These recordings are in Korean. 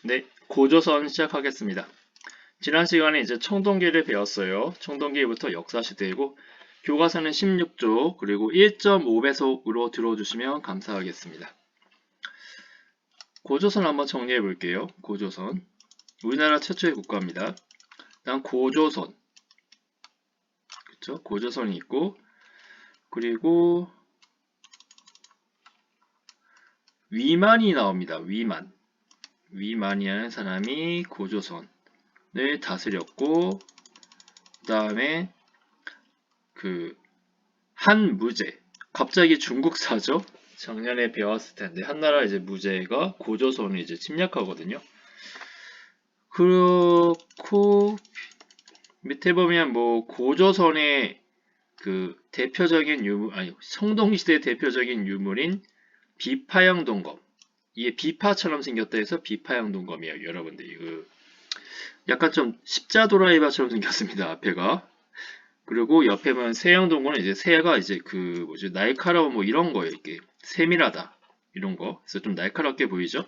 네, 고조선 시작하겠습니다. 지난 시간에 이제 청동기를 배웠어요. 청동기부터 역사시대이고 교과서는 16조 그리고 1.5배속으로 들어주시면 감사하겠습니다. 고조선 한번 정리해 볼게요. 고조선 우리나라 최초의 국가입니다. 다음 고조선 그쵸? 고조선이 있고 그리고 위만이 나옵니다. 위만이라는 사람이 고조선을 다스렸고 그 다음에 그 한무제 갑자기 중국사죠. 작년에 배웠을 텐데 한나라 이제 무제가 고조선을 이제 침략하거든요. 그렇고 밑에 보면 뭐 고조선의 그 대표적인 유물 아니 성동시대 대표적인 유물인 비파형 동검 이게 비파처럼 생겼다 해서 비파형 동검이에요. 여러분들 그 약간 좀 십자 도라이바처럼 생겼습니다. 앞에가. 그리고 옆에 보면 세형 동검은 이제 새가 이제 그 뭐지 날카로운 뭐 이런 거예요. 이렇게 세밀하다 이런 거. 그래서 좀 날카롭게 보이죠.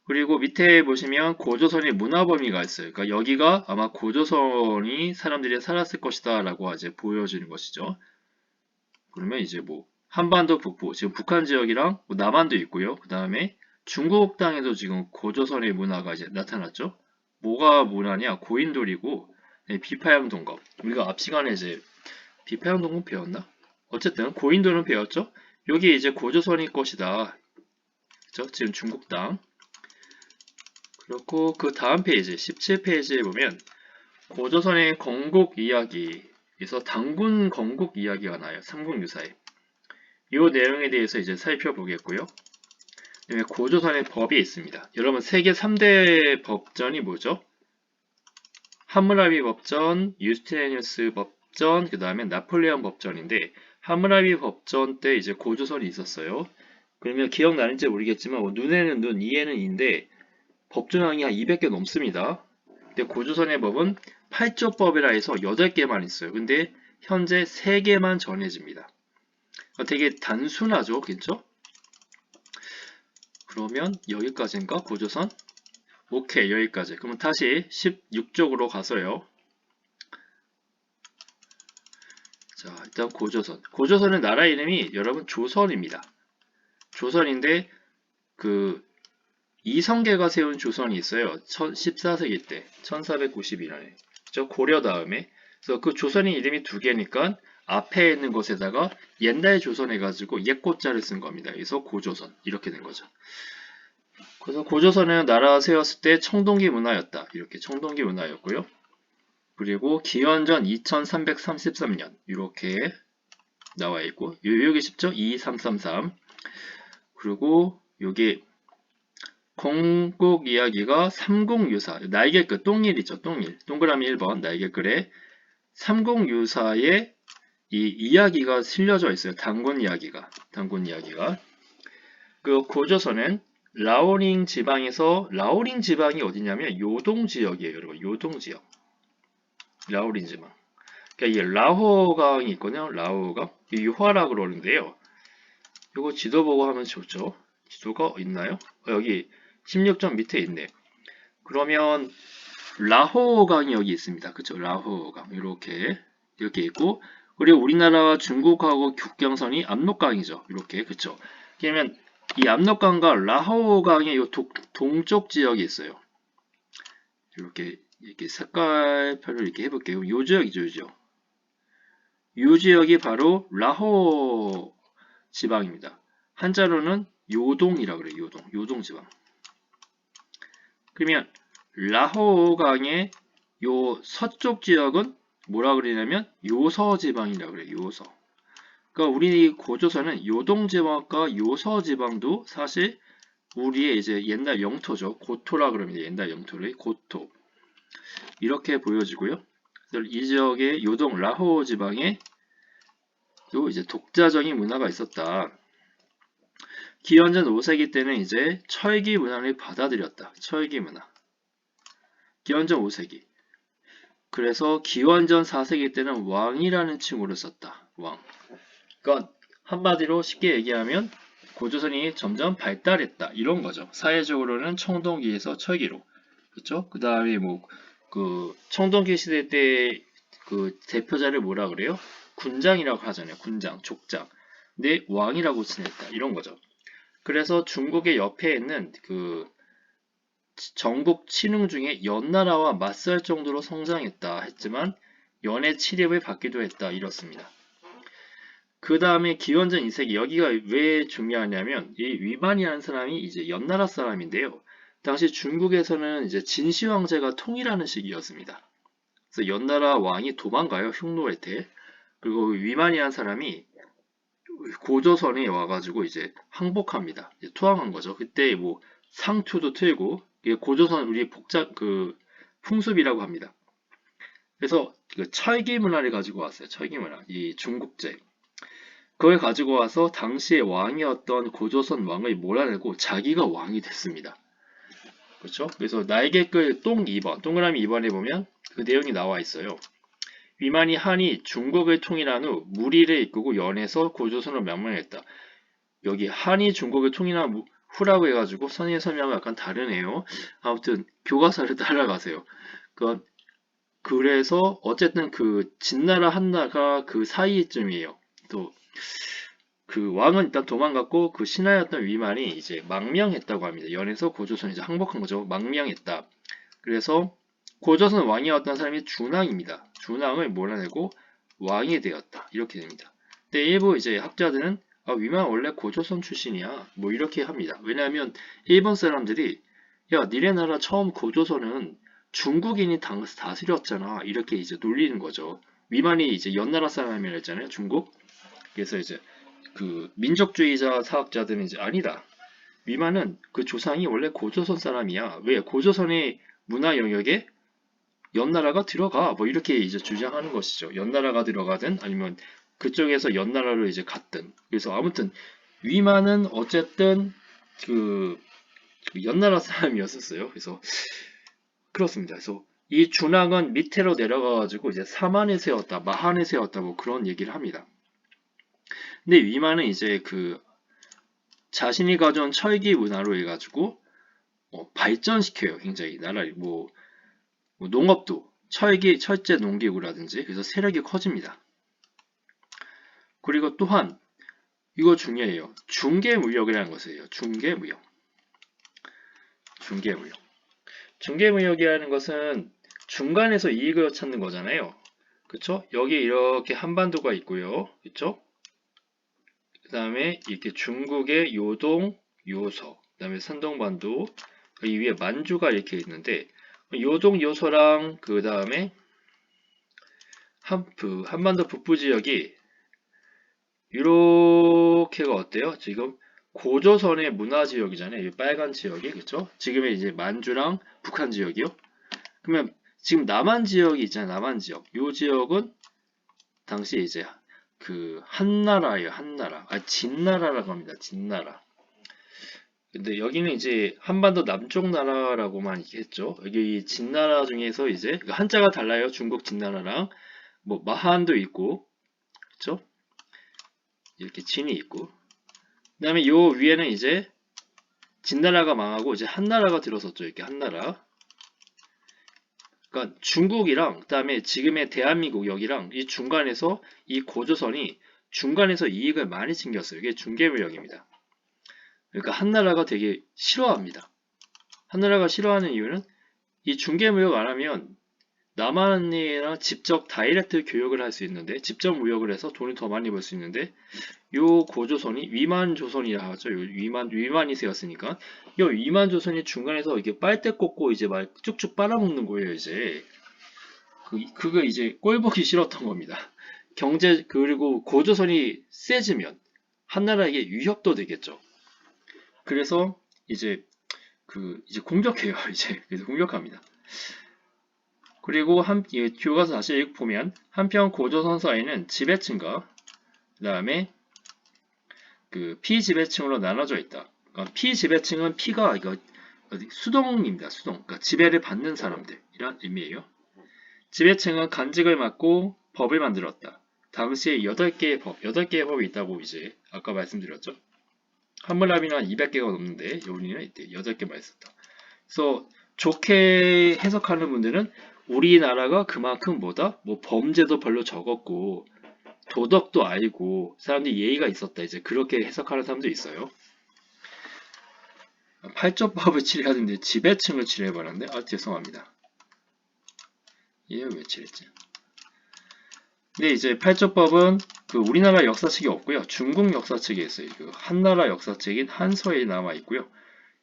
그리고 밑에 보시면 고조선의 문화 범위가 있어요. 그러니까 여기가 아마 고조선이 사람들이 살았을 것이다 라고 이제 보여지는 것이죠. 그러면 이제 뭐 한반도 북부, 지금 북한 지역이랑 뭐 남한도 있고요. 그 다음에 중국 땅에도 지금 고조선의 문화가 이제 나타났죠. 뭐가 문화냐? 고인돌이고 네, 비파양 동검. 우리가 앞 시간에 이제 비파양 동검 배웠나? 어쨌든 고인돌은 배웠죠. 여기 이제 고조선이 것이다. 그죠? 지금 중국 땅. 그렇고 그 다음 페이지 17페이지에 보면 고조선의 건국 이야기에서 당군 건국 이야기가 나요. 삼국유사에. 이 내용에 대해서 이제 살펴보겠고요. 고조선의 법이 있습니다. 여러분 세계 3대 법전이 뭐죠? 함무라비 법전, 유스티니누스 법전, 그 다음에 나폴레옹 법전인데 함무라비 법전 때 이제 고조선이 있었어요. 그러면 기억나는지 모르겠지만 눈에는 눈, 이에는 이인데 법조항이 한 200개 넘습니다. 근데 고조선의 법은 8조법이라 해서 8개만 있어요. 근데 현재 3개만 전해집니다. 되게 단순하죠, 그쵸? 그러면 여기까지인가? 고조선? 오케이, 여기까지. 그러면 다시 16쪽으로 가서요. 자, 일단 고조선. 고조선은 나라 이름이 여러분 조선입니다. 조선인데 그 이성계가 세운 조선이 있어요. 14세기 때 1492년에 저 고려 다음에 그래서 그 조선의 이름이 두 개니까 앞에 있는 것에다가 옛날 조선 해가지고 옛고자를 쓴 겁니다. 그래서 고조선 이렇게 된 거죠. 그래서 고조선은 나라 세웠을 때 청동기 문화였다. 이렇게 청동기 문화였고요. 그리고 기원전 2333년 이렇게 나와 있고 여기 쉽죠? 2333 그리고 여기 건국 이야기가 삼국유사 날개글 똥일이죠. 똥일 동그라미 1번 날개글에 삼국유사에 이 이야기가 실려져 있어요. 단군 이야기가 그 고조선은 라오링 지방에서 라오링 지방이 어디냐면 요동 지역이에요. 여러분 요동 지역 라오링 지방 그러니까 이 라호강이 있거든요. 라호강 유화라 그러는데요. 이거 지도 보고 하면 좋죠. 지도가 있나요? 여기 16점 밑에 있네. 그러면 라호강이 여기 있습니다. 그쵸? 라호강 이렇게 있고 그리고 우리나라와 중국하고 국경선이 압록강이죠. 이렇게 그쵸? 그러면 이 압록강과 라호강의 이 동쪽 지역이 있어요. 이렇게 색깔별로 이렇게 해볼게요. 요 지역이죠, 요 지역. 요 지역이 바로 라호 지방입니다. 한자로는 요동이라 그래요. 요동 지방. 그러면 라호강의 요 서쪽 지역은 뭐라 그러냐면 요서 지방이라 그래요. 요서. 그러니까 우리 고조선은 요동 지방과 요서 지방도 사실 우리의 이제 옛날 영토죠. 고토라 그럽니다. 옛날 영토를 고토. 이렇게 보여지고요. 이 지역의 요동 라호 지방에 요 이제 독자적인 문화가 있었다. 기원전 5세기 때는 이제 철기 문화를 받아들였다. 철기 문화. 기원전 5세기. 그래서 기원전 4세기 때는 왕이라는 칭호를 썼다. 왕. 그러니까 한마디로 쉽게 얘기하면 고조선이 점점 발달했다. 이런 거죠. 사회적으로는 청동기에서 철기로. 그렇죠? 그 다음에 뭐, 그, 청동기 시대 때 그 대표자를 뭐라 그래요? 군장이라고 하잖아요. 군장, 족장. 근데 왕이라고 지냈다. 이런 거죠. 그래서 중국의 옆에 있는 그 전국 친흥 중에 연나라와 맞설 정도로 성장했다 했지만 연의 치lep을 받기도 했다. 이렇습니다. 그 다음에 기원전 2세기 여기가 왜 중요하냐면 이 위만이라는 사람이 이제 연나라 사람인데요. 당시 중국에서는 이제 진시 황제가 통일하는 시기였습니다. 그래서 연나라 왕이 도망가요. 흉노에. 그리고 위만이라는 사람이 고조선에 와가지고 이제 항복합니다. 이제 투항한 거죠. 그때 뭐 상투도 틀고 이게 고조선 우리 복잡 그 풍습이라고 합니다. 그래서 그 철기 문화를 가지고 왔어요. 철기 문화, 이 중국제. 그걸 가지고 와서 당시의 왕이었던 고조선 왕을 몰아내고 자기가 왕이 됐습니다. 그렇죠? 그래서 날개끌 똥 2번, 동그라미 2번에 보면 그 내용이 나와 있어요. 위만이 한이 중국을 통일한 후 무리를 이끄고 연해서 고조선을 명명했다. 여기 한이 중국을 통일한 후라고 해가지고 선의 설명은 약간 다르네요. 아무튼 교과서를 따라가세요. 그래서 어쨌든 그 진나라 한나라 그 사이쯤이에요. 또 그 왕은 일단 도망갔고 그 신하였던 위만이 이제 망명했다고 합니다. 연에서 고조선 이제 항복한 거죠. 망명했다. 그래서 고조선 왕이었던 사람이 준왕입니다. 준왕을 몰아내고 왕이 되었다. 이렇게 됩니다. 근데 일부 이제 학자들은 위만 원래 고조선 출신이야. 뭐 이렇게 합니다. 왜냐하면 일본 사람들이 야 니네 나라 처음 고조선은 중국인이 다스렸잖아. 이렇게 이제 놀리는 거죠. 위만이 이제 연나라 사람이라 했잖아요. 중국. 그래서 이제 그 민족주의자 사학자들은 이제 아니다. 위만은 그 조상이 원래 고조선 사람이야. 왜? 고조선의 문화 영역에 연나라가 들어가. 뭐 이렇게 이제 주장하는 것이죠. 연나라가 들어가든 아니면 그쪽에서 연나라로 이제 갔든. 그래서 아무튼 위만은 어쨌든 그 연나라 사람이었었어요. 그래서 그렇습니다. 그래서 이 준왕은 밑으로 내려가가지고 이제 사만에 세웠다, 마한에 세웠다, 뭐 그런 얘기를 합니다. 근데 위만은 이제 그 자신이 가져온 철기 문화로 해가지고 발전시켜요. 굉장히 나라를 뭐 농업도 철제 농기구라든지 그래서 세력이 커집니다. 그리고 또한 이거 중요해요. 중개무역이라는 것이에요. 중개무역. 중개무역이라는 것은 중간에서 이익을 찾는 거잖아요. 그쵸? 여기 이렇게 한반도가 있고요. 그쵸? 그 다음에 이렇게 중국의 요동, 요서, 그 다음에 산동반도, 이 위에 만주가 이렇게 있는데 요동, 요서랑 그 다음에 한반도 북부 지역이 이렇게가 어때요? 지금 고조선의 문화 지역이잖아요. 이 빨간 지역이 그쵸? 지금의 이제 만주랑 북한 지역이요. 그러면 지금 남한 지역이 있잖아요. 남한 지역. 이 지역은 당시 이제 그 한나라예요. 한나라. 진나라라고 합니다. 진나라. 근데 여기는 이제 한반도 남쪽 나라라고만 이렇게 했죠. 여기 진나라 중에서 이제 한자가 달라요. 중국 진나라랑 뭐 마한도 있고, 그렇죠? 이렇게 진이 있고. 그다음에 요 위에는 이제 진나라가 망하고 이제 한나라가 들어섰죠. 이렇게 한나라. 그러니까 중국이랑 그다음에 지금의 대한민국 여기랑 이 중간에서 이 고조선이 중간에서 이익을 많이 챙겼어요. 이게 중개무역입니다. 그러니까 한나라가 되게 싫어합니다. 한나라가 싫어하는 이유는 이 중개무역 안 하면 남한이랑 직접 다이렉트 교역을 할 수 있는데 직접 무역을 해서 돈을 더 많이 벌 수 있는데 요 고조선이 위만조선이라 하죠. 위만이 세웠으니까 요 위만조선이 중간에서 이렇게 빨대 꽂고 이제 막 쭉쭉 빨아먹는 거예요. 이제 그거 이제 꼴보기 싫었던 겁니다. 경제 그리고 고조선이 세지면 한나라에게 위협도 되겠죠. 그래서 이제 이제 공격해요. 이제 그래서 공격합니다. 그리고 교과서 다시 읽보면 한편 고조선 사회는 지배층과 그 다음에 그 피지배층으로 나눠져 있다. 그러니까 피지배층은 피가 이거 수동입니다. 수동. 그러니까 지배를 받는 사람들 이란 의미예요. 지배층은 간직을 맡고 법을 만들었다. 당시에 8개의 법이 있다고 이제 아까 말씀드렸죠. 하물라비는 한 200개가 넘는데 요리는 이때 8개만 있었다. 그래서 좋게 해석하는 분들은 우리나라가 그만큼 뭐다? 뭐 범죄도 별로 적었고 도덕도 알고 사람들이 예의가 있었다. 이제 그렇게 해석하는 사람도 있어요. 팔조법을 칠해하는데 지배층을 칠해버렸네. 아 죄송합니다. 얘 왜 칠했지? 근데 이제 팔조법은 그 우리나라 역사책이 없고요. 중국 역사책에 있어요. 그 한나라 역사책인 한서에 남아 있고요.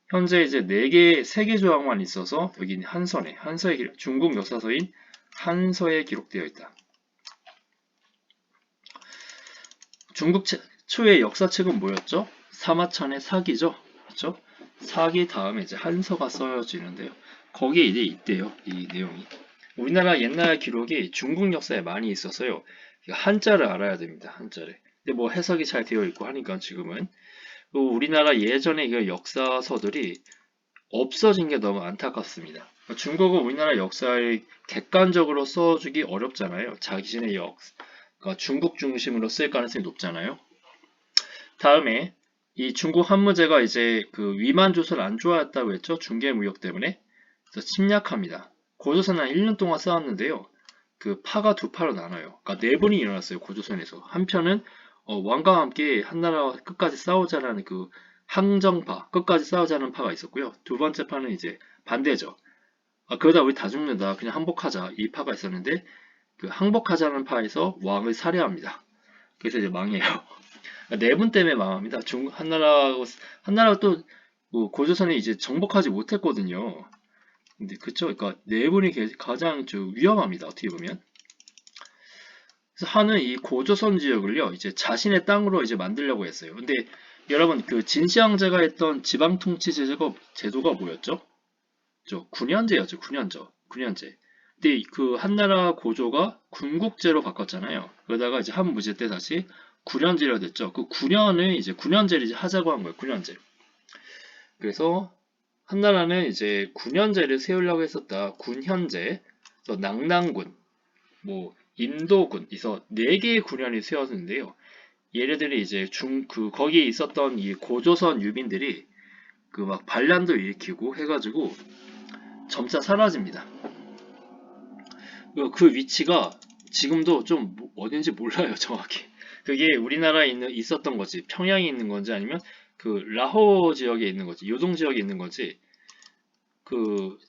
현재 이제 4개, 3개 조항만 있어서 여기 한서에 중국 역사서인 한서에 기록되어 있다. 중국 초의 역사책은 뭐였죠? 사마천의 사기죠. 그렇죠? 사기 다음에 이제 한서가 써지는데요. 거기에 이제 있대요. 이 내용이. 우리나라 옛날 기록이 중국 역사에 많이 있어서요. 한자를 알아야 됩니다. 한자를. 근데 뭐 해석이 잘 되어 있고 하니까 지금은 우리나라 예전의 그 역사서들이 없어진 게 너무 안타깝습니다. 중국은 우리나라 역사를 객관적으로 써주기 어렵잖아요. 자기신의 그러니까 중국 중심으로 쓸 가능성이 높잖아요. 다음에 이 중국 한무제가 이제 그 위만 조선을 안 좋아했다고 했죠. 중개 무역 때문에. 그래서 침략합니다. 고조선은 한 1년 동안 싸웠는데요. 그 파가 두 파로 나눠요. 그러니까 네 분이 일어났어요. 고조선에서. 한편은 왕과 함께 한나라와 끝까지 싸우자라는 그 항정파, 끝까지 싸우자는 파가 있었고요. 두 번째 파는 이제 반대죠. 그러다 우리 다 죽는다. 그냥 항복하자. 이 파가 있었는데 그 항복하자는 파에서 왕을 살해합니다. 그래서 이제 망해요. 네 분 때문에 망합니다. 한나라가 또 뭐 고조선이 이제 정복하지 못했거든요. 근데 그쵸? 그러니까 네 분이 가장 위험합니다. 어떻게 보면. 그래서 한은 이 고조선 지역을요, 이제 자신의 땅으로 이제 만들려고 했어요. 근데 여러분 그 진시황제가 했던 지방통치 제도가 뭐였죠? 9년제였죠. 9년제. 근데 그 한나라 고조가 군국제로 바꿨잖아요. 그러다가 이제 한무제 때 다시 9년제로 됐죠. 그 9년을 이제 9년제를 이제 하자고 한 거예요. 9년제. 그래서 한나라는 이제 9년제를 세우려고 했었다. 군현제, 낙랑군, 뭐 인도군, 그래서 4개의 군현이 세웠는데요. 얘네들이 이제 거기에 있었던 이 고조선 유민들이 그 막 반란도 일으키고 해가지고 점차 사라집니다. 그 위치가 지금도 좀 어딘지 몰라요, 정확히. 그게 우리나라에 있었던 거지, 평양에 있는 건지 아니면 그 라호 지역에 있는 거지, 요동 지역에 있는 거지,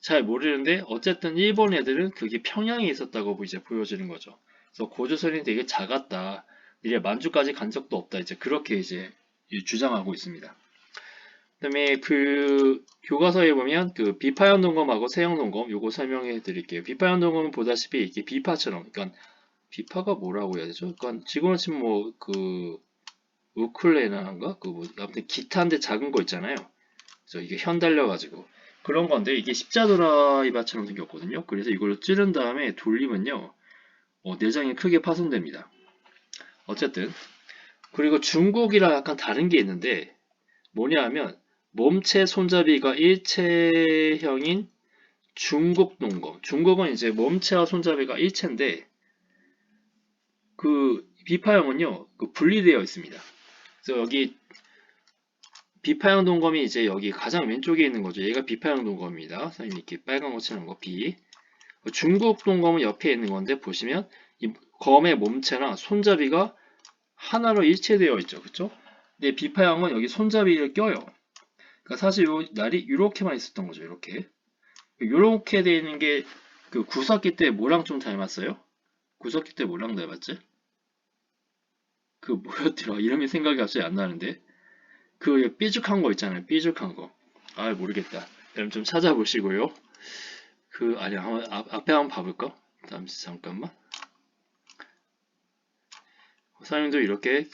잘 모르는데 어쨌든 일본 애들은 그게 평양에 있었다고 이제 보여지는 거죠. 그래서 고조선이 되게 작았다. 이래 만주까지 간 적도 없다. 이제 그렇게 이제 주장하고 있습니다. 그다음에 그 교과서에 보면 그 비파현 동검하고 세형 동검 요거 설명해 드릴게요. 비파현 동검은 보다시피 이렇게 비파처럼, 그러니까 비파가 뭐라고 해야 되죠? 그러니까 지금은 지금 뭐 그 우쿨레나인가 그 뭐 아무튼 기타인데 작은 거 있잖아요. 그래서 이게 현 달려가지고 그런 건데 이게 십자드라이바처럼 생겼거든요. 그래서 이걸로 찌른 다음에 돌리면요, 내장이 크게 파손됩니다. 어쨌든 그리고 중국이랑 약간 다른 게 있는데 뭐냐 하면 몸체 손잡이가 일체형인 중국 동검. 중국은 이제 몸체와 손잡이가 일체인데 그 비파형은요 분리되어 있습니다. 그래서 여기 비파형 동검이 이제 여기 가장 왼쪽에 있는 거죠. 얘가 비파형 동검입니다. 선생님 이렇게 빨간 거 치는 거 B. 중국 동검은 옆에 있는 건데 보시면 이 검의 몸체나 손잡이가 하나로 일체되어 있죠. 그쵸? 근데 비파형은 여기 손잡이를 껴요. 그러니까 사실 요 날이 이렇게만 있었던 거죠. 이렇게 되어 있는 게 그 구석기 때 뭐랑 좀 닮았어요? 구석기 때 뭐랑 닮았지? 그 뭐였더라? 이름이 생각이 갑자기 안 나는데 그 삐죽한 거 있잖아요. 삐죽한 거. 아 모르겠다. 여러분 좀 찾아보시고요. 아니 앞에 한번 봐볼까? 잠깐만. 사람도 이렇게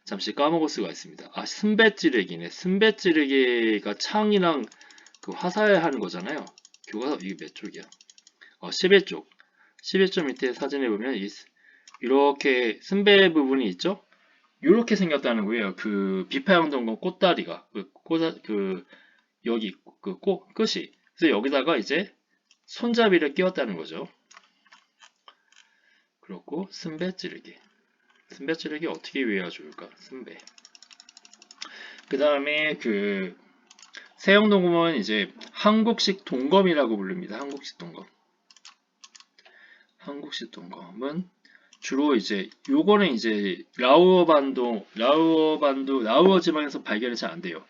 잠시 까먹을 수가 있습니다. 순배찌르기네. 순배찌르기가 창이랑 그 화살하는 거잖아요. 교과서 이게 몇 쪽이야? 11쪽. 11쪽 밑에 사진에 보면 이렇게 순배 부분이 있죠? 이렇게 생겼다는 거예요. 그 비파형 동검 꽃다리가 여기 끝이. 그래서 여기다가 이제 손잡이를 끼웠다는 거죠. 그렇고 순배 찌르기. 순배 찌르기 어떻게 외워야 좋을까? 순배. 그 다음에 그 세형동검은 이제 한국식 동검이라고 부릅니다. 한국식 동검. 한국식 동검은 주로 이제 요거는 이제 라우어 지방에서 발견이 잘 안 돼요.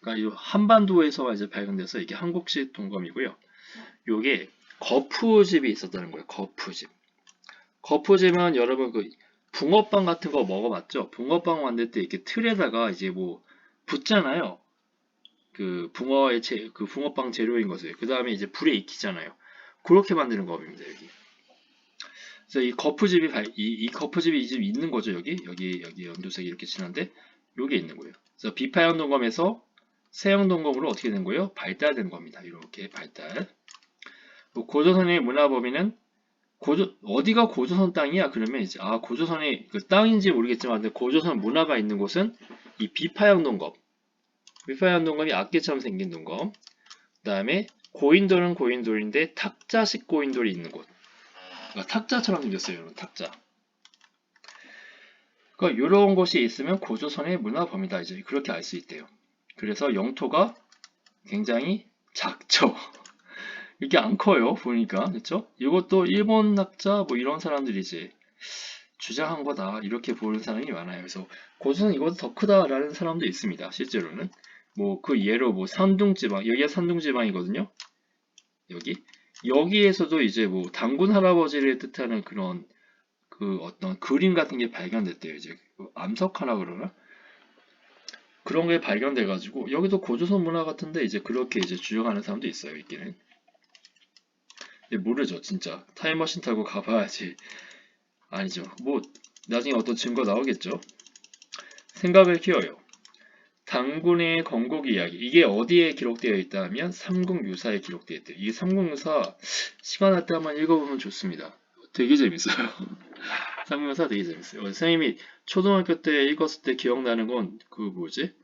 그러니까 이 한반도에서만 이제 발견돼서 이게 한국식 동검이고요. 요게 거푸집이 있었다는 거예요. 거푸집. 거푸집은 여러분 그 붕어빵 같은 거 먹어봤죠? 붕어빵 만들 때 이렇게 틀에다가 이제 뭐 붓잖아요. 그 붕어빵 재료인 것을. 그 다음에 이제 불에 익히잖아요. 그렇게 만드는 겁니다, 여기. 그래서 이 거푸집이 이제 있는 거죠, 여기 연두색이 이렇게 칠한데, 요게 있는 거예요. 그래서 비파형 동검에서 세형 동검으로 어떻게 된 거예요? 발달된 겁니다. 이렇게 발달. 고조선의 문화 범위는 어디가 고조선 땅이야? 그러면 이제, 고조선의 그 땅인지 모르겠지만, 근데 고조선 문화가 있는 곳은 이 비파형 동검. 비파형 동검이 악기처럼 생긴 동검. 그 다음에 고인돌은 고인돌인데 탁자식 고인돌이 있는 곳. 그러니까 탁자처럼 생겼어요. 여러분, 탁자. 그러니까 이런 곳이 있으면 고조선의 문화 범위다. 이제 그렇게 알 수 있대요. 그래서 영토가 굉장히 작죠. 이렇게 안 커요. 보니까. 그렇죠? 이것도 일본 학자 뭐 이런 사람들이 이제 주장한 거다. 이렇게 보는 사람이 많아요. 그래서 고조선 이거보다 더 크다라는 사람도 있습니다. 실제로는. 뭐 그 예로 뭐 산둥지방, 여기가 산둥지방이거든요. 여기에서도 이제 뭐 단군 할아버지를 뜻하는 그런 그 어떤 그림 같은 게 발견됐대요. 이제 암석하나 그러나? 그런 게 발견돼가지고 여기도 고조선 문화 같은데 이제 그렇게 이제 주장하는 사람도 있어요. 있기는. 모르죠, 진짜. 타임머신 타고 가봐야지. 아니죠. 뭐 나중에 어떤 증거 나오겠죠. 생각을 키워요. 당군의 건국 이야기. 이게 어디에 기록되어 있다 하면 삼국유사에 기록되어 있대요. 이 삼국유사 시간 날 때 한번 읽어보면 좋습니다. 되게 재밌어요. 삼국유사 되게 재밌어요. 선생님이 초등학교 때 읽었을 때 기억나는 건 그 뭐지?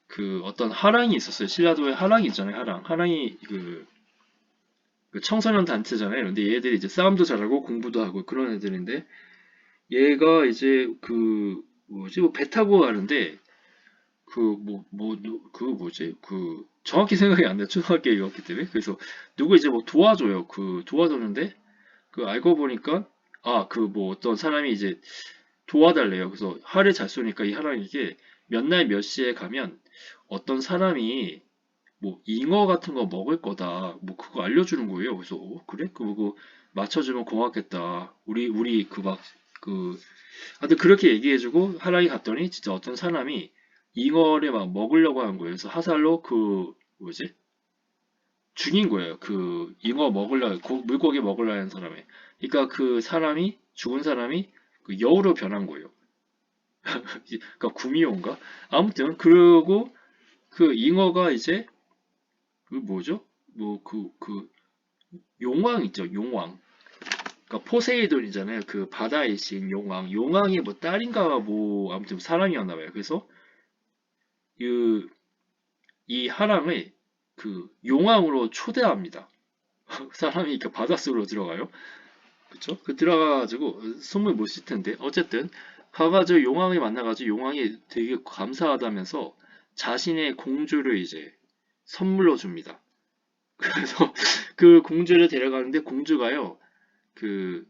그 어떤 하랑이 있었어요. 신라도에 하랑이 있잖아요. 하랑이 그 청소년 단체잖아요. 근데 얘들이 이제 싸움도 잘하고 공부도 하고 그런 애들인데 얘가 이제 그 뭐지? 뭐 배 타고 가는데 그 뭐지? 그 정확히 생각이 안 나요. 초등학교였기 때문에. 그래서 누구 이제 뭐 도와줘요. 그 도와줬는데 그 알고 보니까 그 뭐 어떤 사람이 이제 도와달래요. 그래서 활을 잘 쏘니까 이 하랑이게 몇 날 몇 시에 가면 어떤 사람이 뭐 잉어 같은 거 먹을 거다. 뭐 그거 알려주는 거예요. 그래서 그래? 그거 맞춰주면 고맙겠다. 우리 그 막 그 하여튼 그렇게 얘기해주고 하랑이 갔더니 진짜 어떤 사람이 잉어를 막 먹으려고 하는 거예요. 그래서 화살로 그 뭐지? 죽인 거예요. 그 잉어 물고기 먹으려 하는 사람이. 그러니까 그 사람이 죽은 사람이 그 여우로 변한 거예요. 그러니까 구미호인가? 아무튼 그러고 그 잉어가 이제 그 뭐죠? 뭐 그 용왕 있죠. 용왕. 그러니까 포세이돈이잖아요. 그 바다의 신 용왕. 용왕이 뭐 딸인가 뭐 아무튼 사람이었나 봐요. 그래서 그 이 하랑을 그 용왕으로 초대합니다. 사람이 그 바닷속으로 들어가요. 그쵸? 그 들어가가지고 숨을 못 쉴 텐데 어쨌든 가가지고 용왕을 만나가지고 용왕이 되게 감사하다면서 자신의 공주를 이제 선물로 줍니다. 그래서 그 공주를 데려가는데 공주가요 그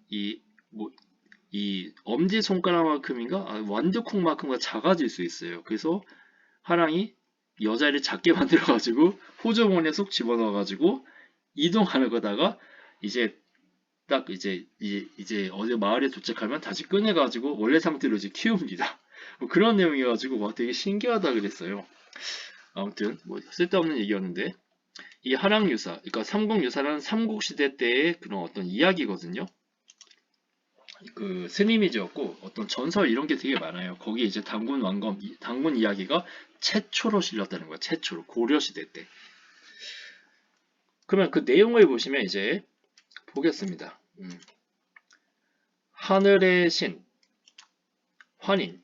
이 엄지 손가락만큼인가 완두콩만큼가 작아질 수 있어요. 그래서 하랑이 여자를 작게 만들어가지고 호주머니에 쏙 집어넣어가지고 이동하는 거다가 이제 딱 이제 어디 마을에 도착하면 다시 꺼내가지고 원래 상태로 이제 키웁니다. 뭐 그런 내용이어가지고 와 되게 신기하다 그랬어요. 아무튼 뭐 쓸데없는 얘기였는데 이 하랑유사, 그러니까 삼국유사는 삼국시대 때의 그런 어떤 이야기거든요. 그 스님이 지었고 어떤 전설 이런 게 되게 많아요. 거기에 이제 당군 이야기가 최초로 실렸다는 거야. 최초로 고려시대 때. 그러면 그 내용을 보시면 이제 보겠습니다. 하늘의 신, 환인.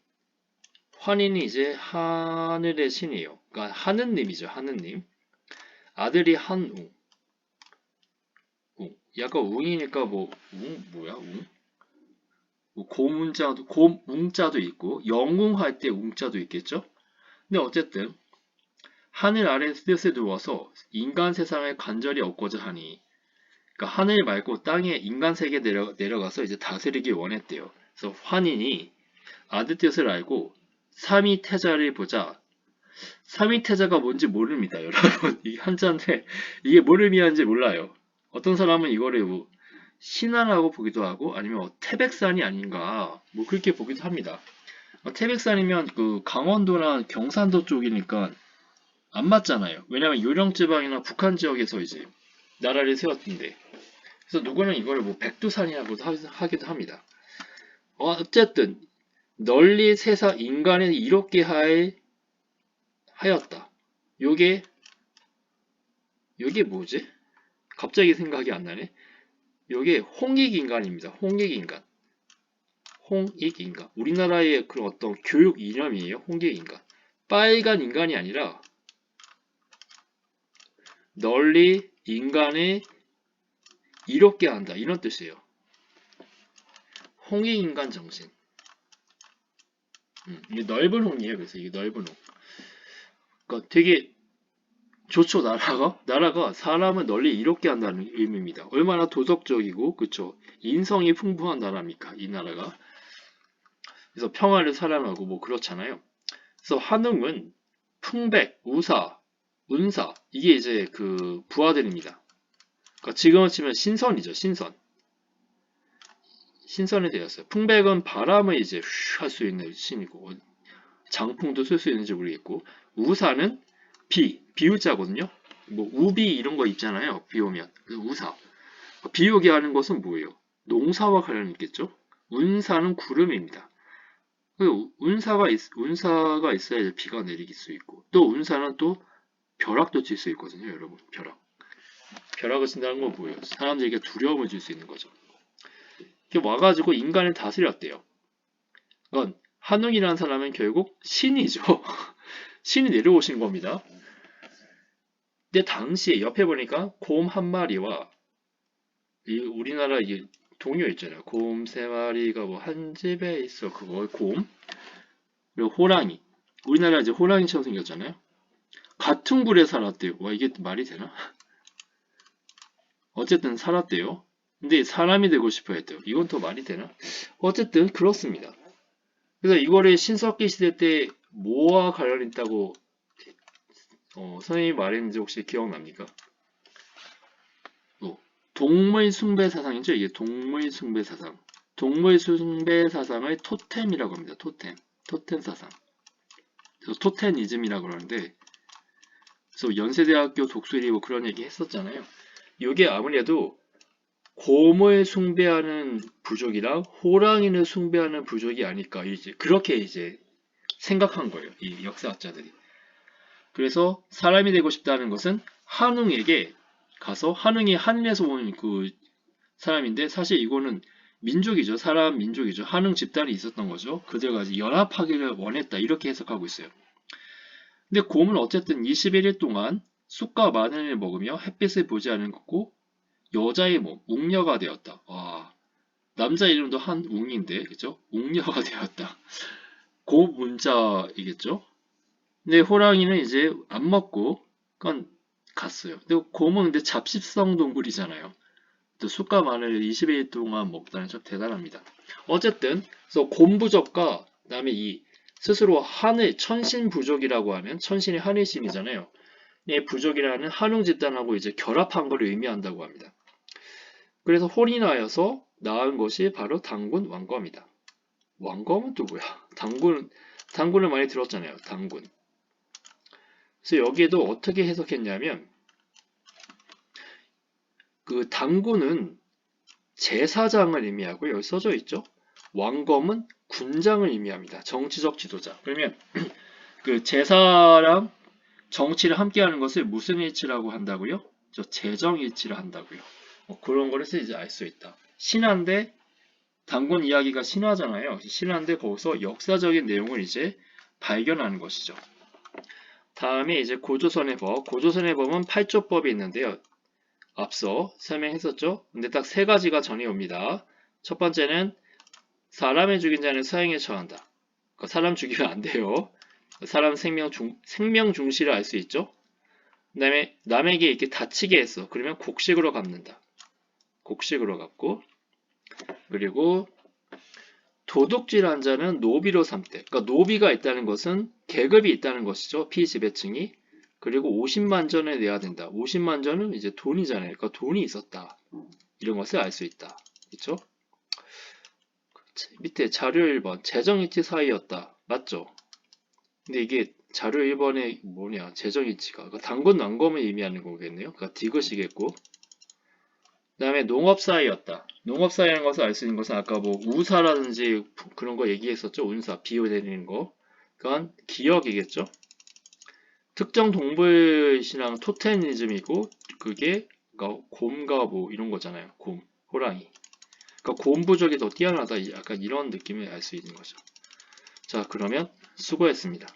환인이 이제 하늘의 신이에요. 그러니까 하느님이죠. 하느님. 아들이 한웅. 웅. 약간 웅이니까 뭐 뭐야? 웅? 뭐 고문자도 웅자도 있고 영웅할 때 웅자도 있겠죠? 근데 어쨌든 하늘 아래 뜻을 두어서 인간 세상을 간절히 얻고자 하니, 그러니까 하늘 말고 땅에 인간 세계에 내려가서 이제 다스리기 원했대요. 그래서 환인이 아들 뜻을 알고 삼위태자를 보자. 삼위태자가 뭔지 모릅니다, 여러분. 이게 한자인데 이게 뭐를 의미하는지 몰라요. 어떤 사람은 이거를 뭐 신화라고 보기도 하고 아니면 태백산이 아닌가 뭐 그렇게 보기도 합니다. 태백산이면 그 강원도나 경상도 쪽이니까 안 맞잖아요. 왜냐면 요령지방이나 북한 지역에서 이제 나라를 세웠던데. 그래서 누구는 이걸 뭐 백두산이라고도 하기도 합니다. 어쨌든 널리 세상 인간을 이롭게 하였다. 요게 뭐지? 갑자기 생각이 안 나네. 요게 홍익인간입니다. 홍익인간. 홍익인간. 우리나라의 그런 어떤 교육 이념이에요. 홍익인간. 빨간 인간이 아니라 널리 인간을 이롭게 한다. 이런 뜻이에요. 홍익인간 정신. 이게 넓은 홍이에요. 그래서 이게 넓은 홍. 그러니까 되게 좋죠. 나라가 사람을 널리 이롭게 한다는 의미입니다. 얼마나 도덕적이고 그쵸. 인성이 풍부한 나라입니까? 이 나라가. 그래서 평화를 사랑하고 뭐 그렇잖아요. 그래서 한웅은 풍백, 우사, 운사 이게 이제 그 부하들입니다. 그러니까 지금으로 치면 신선이죠. 신선이 되었어요. 풍백은 바람을 이제 할 수 있는 신이고 장풍도 쓸 수 있는지 모르겠고 우사는 비유자거든요. 뭐 우비 이런 거 있잖아요. 비 오면 우사. 비 오게 하는 것은 뭐예요? 농사와 관련이 있겠죠. 운사는 구름입니다. 운사가 있어야 이제 비가 내릴 수 있고 또 운사는 또 벼락도 칠 수 있거든요. 여러분 벼락을 친다는 건 뭐예요? 사람들에게 두려움을 줄 수 있는 거죠. 이렇게 와가지고 인간을 다스렸대요. 그건 한웅이라는 사람은 결국 신이죠. 신이 내려오신 겁니다. 근데 당시에 옆에 보니까 곰 한 마리와 우리나라 이게 동요 있잖아요. 곰 세 마리가 뭐 한 집에 있어. 그거 곰. 그리고 호랑이. 우리나라 이제 호랑이처럼 생겼잖아요. 같은 굴에 살았대요. 와 이게 말이 되나? 어쨌든 살았대요. 근데 사람이 되고 싶어 했대요. 이건 더 말이 되나? 어쨌든 그렇습니다. 그래서 이거를 신석기 시대 때 뭐와 관련 있다고 선생님이 말했는지 혹시 기억납니까? 동물 숭배 사상이죠. 이게 동물 숭배 사상. 동물 숭배 사상을 토템이라고 합니다. 토템 사상. 그래서 토템이즘이라고 그러는데, 그래서 연세대학교 독수리 뭐 그런 얘기 했었잖아요. 이게 아무래도 곰을 숭배하는 부족이랑 호랑이를 숭배하는 부족이 아닐까 이제 그렇게 이제 생각한 거예요. 이 역사학자들이. 그래서 사람이 되고 싶다는 것은 한웅에게 가서 한웅이 하늘에서 온 그 사람인데 사실 이거는 민족이죠. 사람 민족이죠. 한웅 집단이 있었던 거죠. 그들과 이제 연합하기를 원했다. 이렇게 해석하고 있어요. 근데 곰은 어쨌든 21일 동안 쑥과 마늘을 먹으며 햇빛을 보지 않은 거고 여자의 몸, 웅녀가 되었다. 와, 남자 이름도 한웅인데, 그죠? 웅녀가 되었다. 곰 문자이겠죠? 근데 호랑이는 이제 안 먹고 그건 갔어요. 근데 곰은 근데 잡식성 동물이잖아요. 또 쑥과 마늘을 20일 동안 먹다는 참 대단합니다. 어쨌든 그래서 곰부족과 그다음에 이 스스로 하늘 천신부족이라고 하는 천신이 하늘신이잖아요. 이 부족이라는 한웅 집단하고 이제 결합한 걸 의미한다고 합니다. 그래서 홀이 나여서 낳은 것이 바로 당군 왕검이다. 왕검은 또 뭐야? 당군을 많이 들었잖아요. 당군. 그래서 여기에도 어떻게 해석했냐면 그 당군은 제사장을 의미하고 여기 써져 있죠. 왕검은 군장을 의미합니다. 정치적 지도자. 그러면 그 제사랑 정치를 함께하는 것을 무슨 일치라고 한다고요? 저 재정일치를 한다고요. 뭐 그런 거를 이제 알 수 있다. 신화인데 당군 이야기가 신화잖아요. 신화인데 거기서 역사적인 내용을 이제 발견하는 것이죠. 다음에 이제 고조선의 법. 고조선의 법은 8조법이 있는데요. 앞서 설명했었죠. 근데 딱 세 가지가 전해 옵니다. 첫 번째는 사람을 죽인 자는 사형에 처한다. 그러니까 사람 죽이면 안 돼요. 사람 생명 중시를 알 수 있죠. 그 다음에 남에게 이렇게 다치게 했어. 그러면 곡식으로 갚는다. 곡식으로 갚고, 그리고 도둑질한 자는 노비로 삼대. 그러니까 노비가 있다는 것은 계급이 있다는 것이죠. 피지배층이. 그리고 50만 전을 내야 된다. 50만 전은 이제 돈이잖아요. 그러니까 돈이 있었다. 이런 것을 알 수 있다. 그렇죠? 밑에 자료 1번 재정이치 사이였다. 맞죠? 근데 이게 자료 1번에 뭐냐? 재정이치가 그러니까 단군 난검을 의미하는 거겠네요. 그러니까 디귿이겠고. 그 다음에 농업 사이였다. 농업 사이라는 것을 알 수 있는 것은 아까 뭐 우사라든지 그런 거 얘기했었죠. 운사, 비유되는 거. 그건 기억이겠죠. 특정 동물 신앙 토테미즘이고 그게 그러니까 곰과 뭐 이런 거잖아요. 곰, 호랑이. 그러니까 곰 부족이 더 뛰어나다. 약간 이런 느낌을 알 수 있는 거죠. 자, 그러면 수고했습니다.